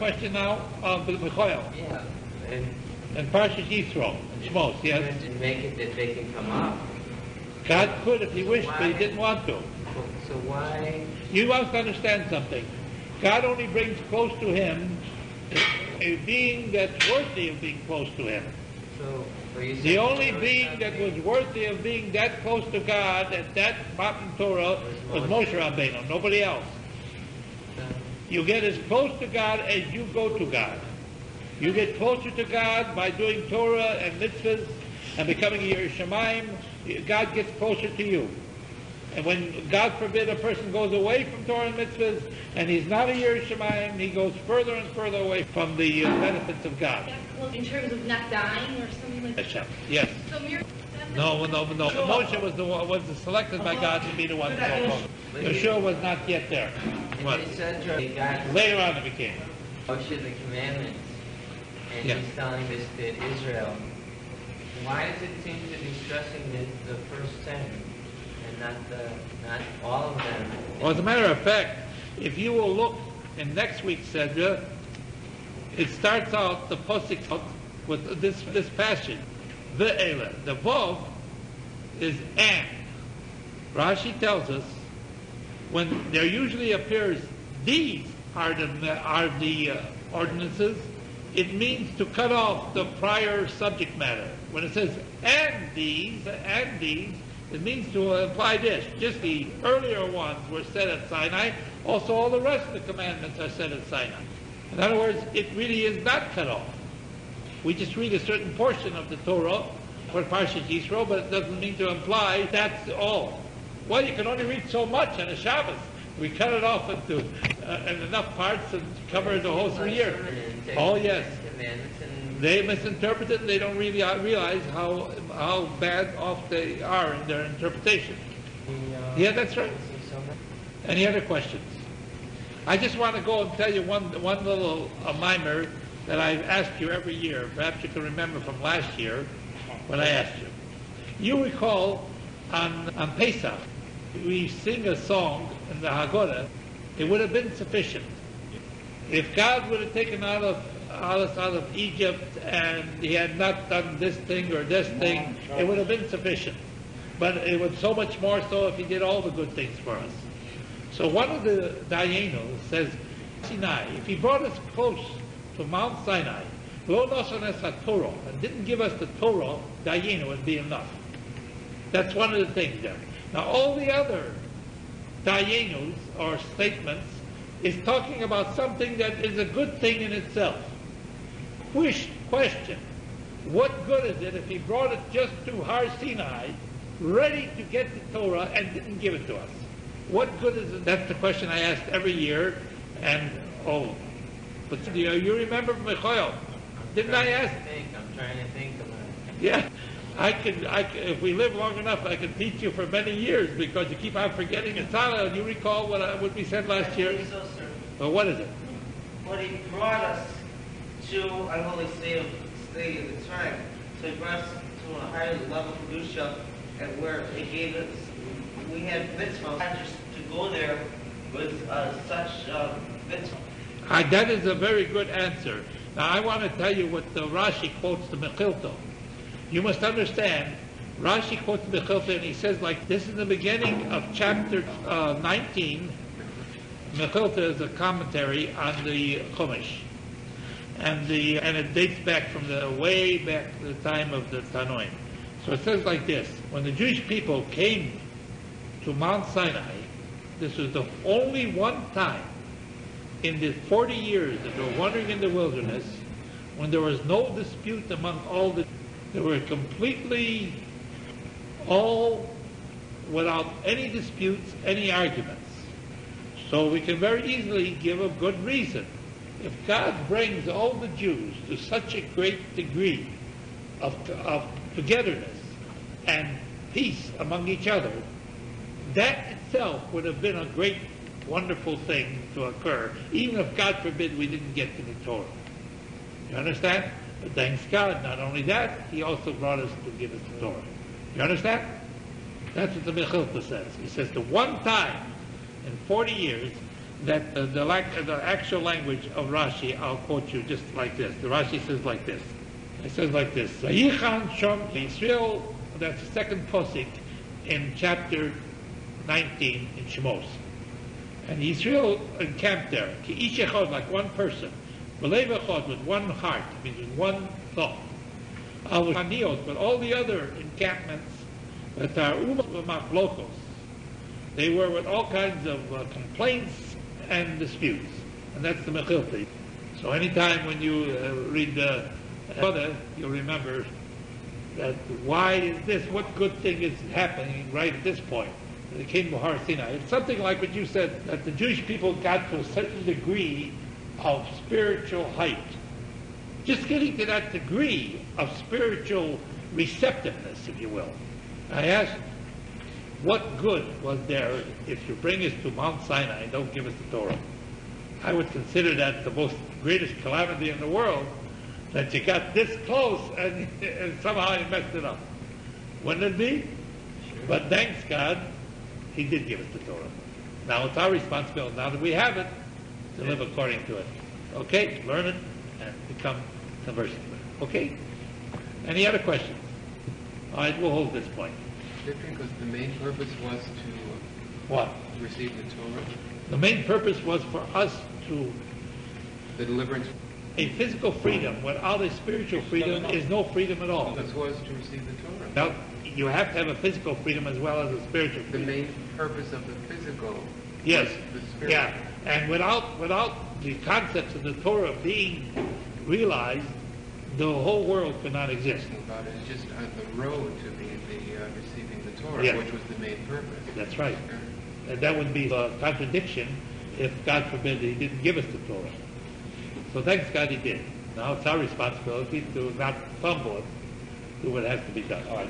question now of Michael. Yeah. And Parshas Yisro and Shmos, yes? And make it that they can come up. God could if he wished, but he didn't want to. So why? You must understand something. God only brings close to him a being that's worthy of being close to him. So the only being that was worthy of being that close to God at that Matan Torah was Moshe Rabbeinu, nobody else. You get as close to God as you go to God. You get closer to God by doing Torah and mitzvahs and becoming a Yirei Shamayim. God gets closer to you. And when, God forbid, a person goes away from Torah and mitzvahs and he's not a Yirei Shamayim, he goes further and further away from the benefits of God. In terms of not dying or something like that? Yes. So No. Moshe was selected by God to be the one to go home. Yeshua was not yet there. What? Later on it became. Moshe the commandments, and Yeah. he's telling this to Israel. Why does it seem to be stressing the first 10 and not all of them? Well, as a matter of fact, if you will look in next week's Sedra, it starts out the posik with this passage. The vav is and. Rashi tells us when there usually appears these are the ordinances, it means to cut off the prior subject matter. When it says and these, it means to imply this. Just the earlier ones were said at Sinai, also all the rest of the commandments are said at Sinai. In other words, it really is not cut off. We just read a certain portion of the Torah for Parshas Yisro, but it doesn't mean to imply that's all. Well, you can only read so much on a Shabbos. We cut it off into in enough parts and cover the whole 3 years. Oh yes, they misinterpret it. And they don't really realize how bad off they are in their interpretation. Yeah, that's right. Any other questions? I just want to go and tell you one little mimer that I've asked you every year. Perhaps you can remember from last year when I asked you. You recall on Pesach, we sing a song in the Haggadah. It would have been sufficient. If God would have taken us out of Egypt and he had not done this thing or this thing, it would have been sufficient. But it was so much more so if he did all the good things for us. So one of the Dayenu says, Sinai, if he brought us close to Mount Sinai, lo noson es Torah, and didn't give us the Torah, Dayenu would be enough. That's one of the things there. Now all the other Dayenus, or statements, is talking about something that is a good thing in itself. Question, what good is it if he brought it just to Har Sinai, ready to get the Torah, and didn't give it to us? What good is it? That's the question I asked every year, and but you remember Michael? Didn't I ask? I'm trying to think about it. Yeah, I could, if we live long enough, I could teach you for many years because you keep on forgetting it. Tana, do you recall what we said last year? So, sir. Well, what is it? When he brought us to unholy state of the time, so he brought us to a higher level of Kedusha, and where he gave us, we had mitzvahs, not just to go there with such mitzvahs. That is a very good answer. Now, I want to tell you what the Rashi quotes the Mechilta. You must understand, Rashi quotes the Mechilta, and he says like this in the beginning of chapter 19. Mechilta is a commentary on the Chumash, and it dates back from way back to the time of the Tanoim. So it says like this: when the Jewish people came to Mount Sinai, this was the only one time in the 40 years that they were wandering in the wilderness when there was no dispute among all they were completely all without any disputes, any arguments. So we can very easily give a good reason. If God brings all the Jews to such a great degree of togetherness and peace among each other, that itself would have been a great, wonderful thing to occur, even if, God forbid, we didn't get to the Torah. You understand? But thanks God, not only that, he also brought us to give us the Torah. You understand? That's what the Mechilta says. He says the one time in 40 years that the actual language of Rashi, I'll quote you just like this. The Rashi says like this. It says like this. Vayichan Shom Yisrael, that's the second posik in chapter 19 in Shemos. And Yisrael encamped there, ki ish echad, like one person, v'lev echad, with one heart, means with one thought. Al Haniot, but all the other encampments, that are umas v'machlokos, they were with all kinds of complaints and disputes. And that's the Mechilti. So anytime when you read the Torah, you'll remember that why is this, what good thing is happening right at this point? They came to Har Sinai. It's something like what you said, that the Jewish people got to a certain degree of spiritual height. Just getting to that degree of spiritual receptiveness, if you will. I asked, what good was there if you bring us to Mount Sinai and don't give us the Torah? I would consider that the most greatest calamity in the world, that you got this close and somehow you messed it up. Wouldn't it be? Sure. But thanks God, He did give us the Torah. Now it's our responsibility, now that we have it, to live according to it. Okay? Learn it and become conversant with it. Okay? Any other questions? All right, we'll hold this point. Because the main purpose was to What? receive the Torah, The main purpose was for us to the deliverance. a physical freedom. Without a spiritual freedom is no freedom at all. This was to receive the Torah. Now, you have to have a physical freedom as well as a spiritual The freedom. main purpose of the physical Yes. was the spirit. Yeah. And without the concepts of the Torah being realized, the whole world could not exist. About it is just on the road to the receiving the Torah, Yeah. which was the main purpose. That's right. And that would be a contradiction if, God forbid, He didn't give us the Torah. So thanks God He did. Now it's our responsibility to not fumble it, do what has to be done. All right.